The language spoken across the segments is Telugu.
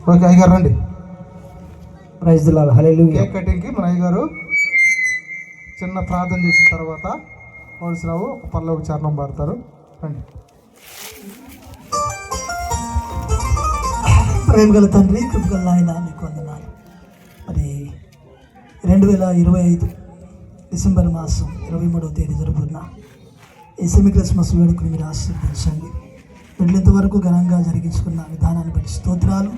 ఓకే అయ్యగారు రండి. Praise the lord. Hallelujah. Cake కటింగ్కి మన అయ్యగారు చిన్న ప్రార్థన చేసిన తర్వాత పోలీసురావు ఒక పల్లె ఒక చరణం పాడతారు. రండి. ప్రేమ గల తండ్రి, కృపగల నాయన, నీకు వందనాలు. మరి 2025 డిసెంబర్ మాసం 23వ తేదీ జరుగుతున్న ఈ సెమీ క్రిస్మస్ వేడుకను మీరు ఆశీర్వదించండి. వీళ్ళంతవరకు ఘనంగా జరిగించుకున్న విధానాన్ని బట్టి స్తోత్రాలు.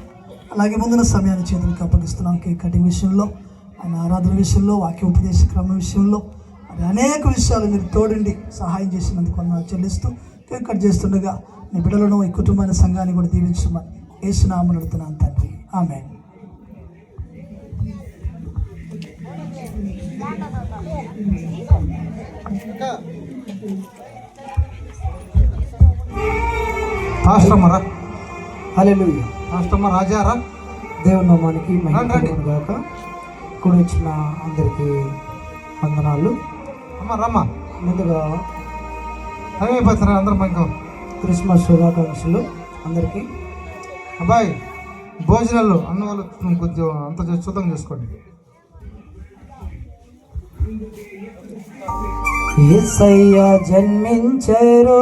అలాగే ముందున్న సమయాన్ని చేతులకు అప్పగిస్తున్నాం. కేక్ కటింగ్ విషయంలో, ఆయన ఆరాధన విషయంలో, వాక్య ఉపదేశ క్రమం విషయంలో, మరి అనేక విషయాలు మీరు తోడండి సహాయం చేసినందుకు వందనాలు చెల్లిస్తూ కేక్ కట్ చేస్తుండగా మీ బిడ్డలను, ఈ కుటుంబాన్ని, సంఘాన్ని కూడా దీవించమని యేసు నామమున అడుగుతున్నాను తండ్రి. ఆమేన్. పాస్టమ్మరా, హల్లెలూయా. పాస్టమ్మ రాజారా, దేవుని నామానికి మహిమ కలుగును గాక. కూడి వచ్చిన అందరికీ వందనాలు. అమ్మ రమ్మ, ముందుగా అయిపోతారా అందరం మనకు క్రిస్మస్ శుభాకాంక్షలు అందరికీ. అబ్బాయి భోజనాలు అన్న వాళ్ళు కొంచెం అంత శుద్ధం చేసుకోండి. యేసయ్య జన్మించెరు,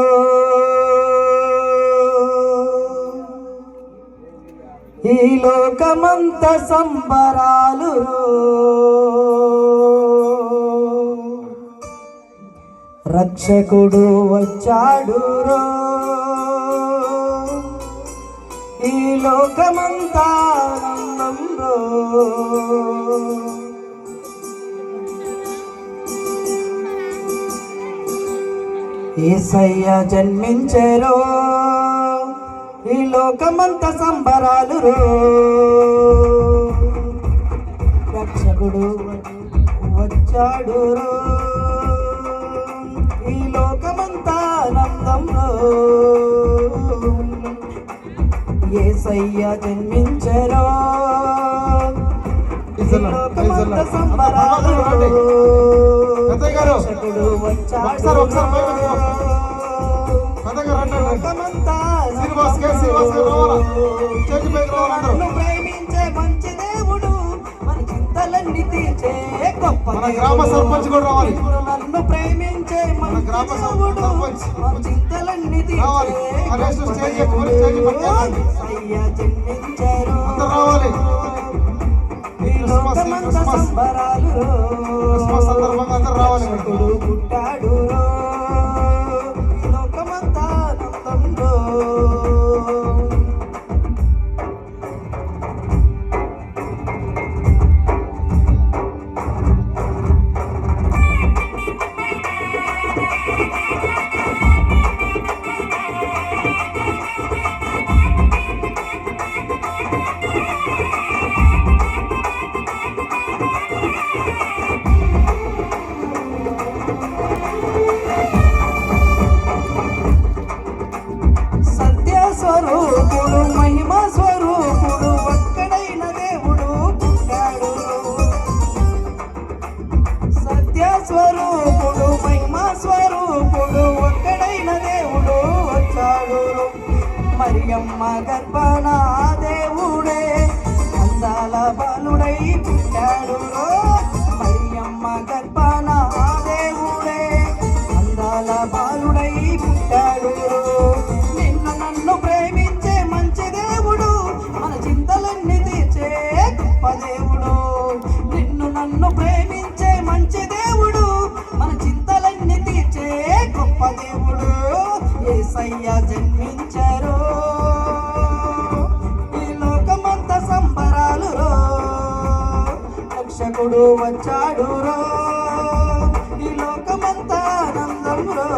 ఈ లోకమంత సంబరాలు, రక్షకుడు వచ్చాడు, ఈ లోకమంతా ఆనందంలో. యేసయ్య జన్మించెరు, ఈ లోకమంత సంబరాలు, రక్షకుడు వచ్చాడు, ఈ లోకమంతా ఆనందంలో. యేసయ్య జన్మించెరు, ఈ లోకమంత సంబరాలు, రక్షకుడు వచ్చాడు, నన్ను ప్రేమించే మంచి దేవుడు, మన చింతలన్నీ తీర్చే గొప్ప గ్రామ సర్పంచ్ కూడా రావాలి. నన్ను ప్రేమించే మంచి దేవుడు, మన చింతలన్నీ తీర్చే జన్మించారు, ఈ లోకమంత సంబరాలు, రక్షకుడు పుట్టాడు, ఈ లోకమంతా ఆనందంలో. స్వరూపుడు, మహిమ స్వరూపుడు, ఒక్కడైన దేవుడు పుట్టాడు. సత్య స్వరూపుడు, మహిమ స్వరూపుడు, ఒక్కడైన దేవుడు వచ్చాడు. మరియమ్మ గర్భన దేవుడే అందాల బాలుడై పుట్టాడు. మరియమ్మ గర్భన దేవుడే అందాల బాలుడై పుట్టాడు. నన్ను ప్రేమించే మంచి దేవుడు, మన చింతలన్నీ తీర్చే గొప్ప దేవుడు. నన్ను ప్రేమించే మంచి దేవుడు, మన చింతలన్నీ తీర్చే గొప్ప దేవుడు. యేసయ్య జన్మించారు, ఈ లోకమంత సంబరాలు, రక్షకుడు వచ్చాడు, ఈ లోకమంతా ఆనందంలో.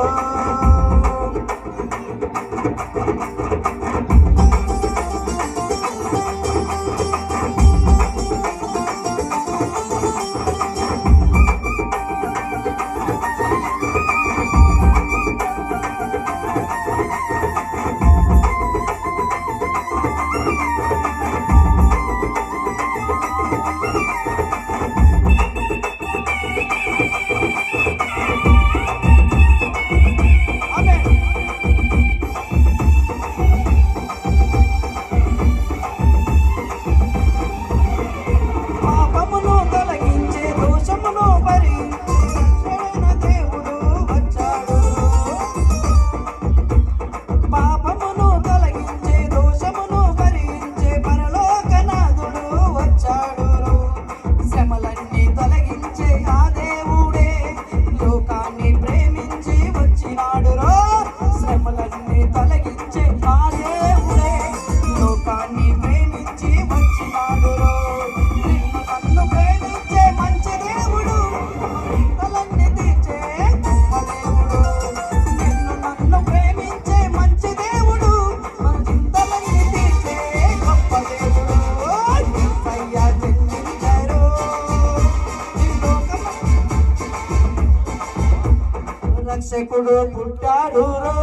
రక్షకుడు పుట్టాడు రో,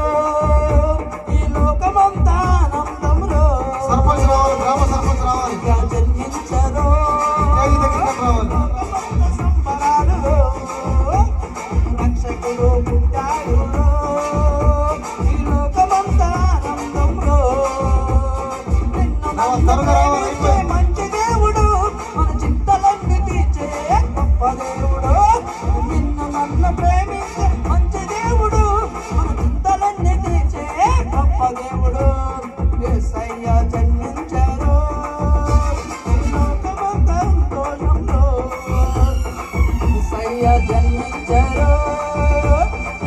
ఈ లోకమంతా ఆనందంలో. సర్పంచ్ రావాలి, గ్రామ సర్పంచ్ రావాలి, జన్మించరో రావాలి. సంబరాలు రక్షకుడు పుట్టాడు రో, ఈ లోకమంతా ఆనందంలో. మంచి దేవుడు మన చింతలన్నీ తీర్చే గొప్ప దేవుడు. నిన్ను నన్ను ప్రేమించే మంచి దేవుడు మన చింతలన్నీ తీర్చే గొప్ప దేవుడు. యేసయ్య జన్మించారు ఈ లోకమంతా సంతోషంలో. యేసయ్య జన్మించారు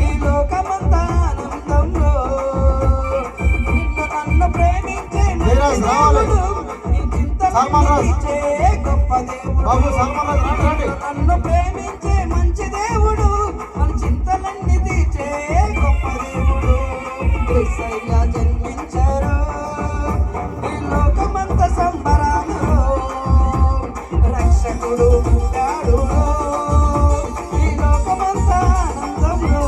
ఈ లోకమంతా ఆనందంలో. నిన్ను నన్ను ప్రేమించే మంచి దేవుడు నీ చింతలన్నీ తీర్చే గొప్ప దేవుడు. నన్ను ప్రేమించే మంచి దేవుడు మన చింతలన్నీ తీర్చే గొప్ప దేవుడు. యేసయ్య జన్మించారు ఈ లోకమంత సంబరాలు. రక్షకుడు పుట్టాడు ఈ లోకమంత ఆనందంలో.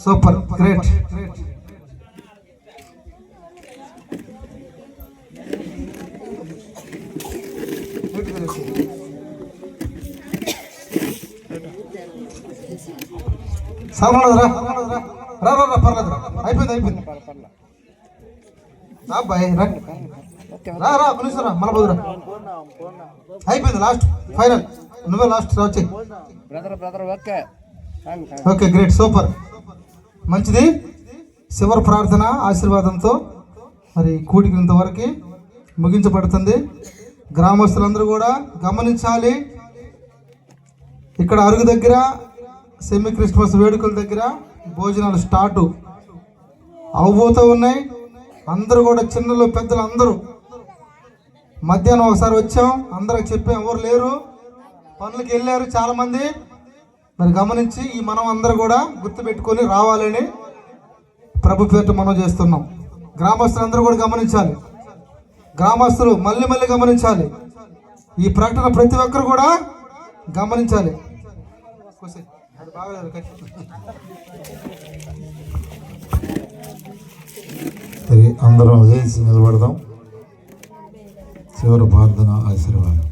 Super, great. సామాన్ రా రా రా రా, పర్లేదు రా, అయిపోయింది రా బాయ్, రా రా పిలుసు రా, మన బదురా అయిపోయింది. లాస్ట్ ఫైనల్, నువ్వే లాస్ట్ రా, వచ్చి. ఓకే, గ్రేట్, సూపర్, మంచిది. చివరి ప్రార్థన ఆశీర్వాదంతో మరి కూడికి ఇంతవరకు ముగించబడుతుంది. గ్రామస్తులందరూ కూడా గమనించాలి, ఇక్కడ అరుగు దగ్గర సెమీ క్రిస్మస్ వేడుకల దగ్గర భోజనాలు స్టార్ట్ అవబోతూ ఉన్నాయి. అందరూ కూడా చిన్నలు పెద్దలు అందరూ మధ్యాహ్నం ఒకసారి వచ్చాం, అందరికి చెప్పాం, ఎవరు లేరు, పనులకు వెళ్ళారు చాలామంది. మరి గమనించి ఈ మనం అందరూ కూడా గుర్తుపెట్టుకొని రావాలని ప్రభు పేరిట మనం చేస్తున్నాం. గ్రామస్తులందరూ కూడా గమనించాలి, గ్రామస్తులు మళ్ళీ గమనించాలి. ఈ ప్రకటన ప్రతి ఒక్కరు కూడా గమనించాలి. అందరం వేసి నిలబడదాం. చివరి ప్రార్థన ఆశీర్వాదం.